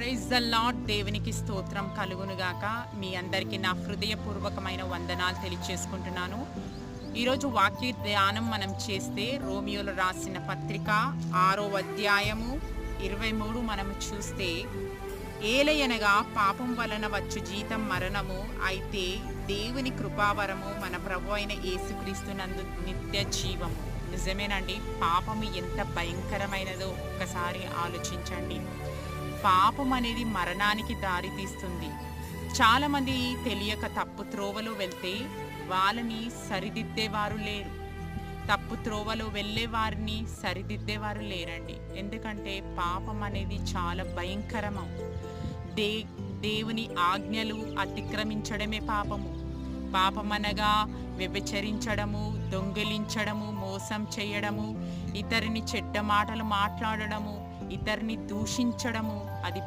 Praise the lord. దేవునికి స్తోత్రం కలుగునుగాక. మీ అందరికీ నా హృదయపూర్వకమైన వందనాలు తెలియచేసుకుంటున్నాను. ఈరోజు వాక్య ధ్యానం మనం చేస్తే రోమియోలు రాసిన పత్రిక 6వ అధ్యాయము 23 మనము చూస్తే, ఏలయనగా పాపం వలన వచ్చు జీతం మరణము, అయితే దేవుని కృపావరము మన ప్రభు అయిన యేసుక్రీస్తునందు నిత్య జీవము. నిజమేనండి, పాపము ఎంత భయంకరమైనదో ఒక్కసారి ఆలోచించండి. పాపం అనేది మరణానికి దారితీస్తుంది. చాలామంది తెలియక తప్పు త్రోవలో వెళ్తే వాళ్ళని సరిదిద్దేవారు లేరు. తప్పు త్రోవలో వెళ్ళే వారిని సరిదిద్దేవారు లేరండి. ఎందుకంటే పాపం అనేది చాలా భయంకరము. దేవుని ఆజ్ఞలు అతిక్రమించడమే పాపము. పాపమనగా వ్యభిచరించడము, దొంగిలించడము, మోసం చేయడము, ఇతరిని చెడ్డ మాటలు మాట్లాడడము, ఇతరిని దూషించడము, అది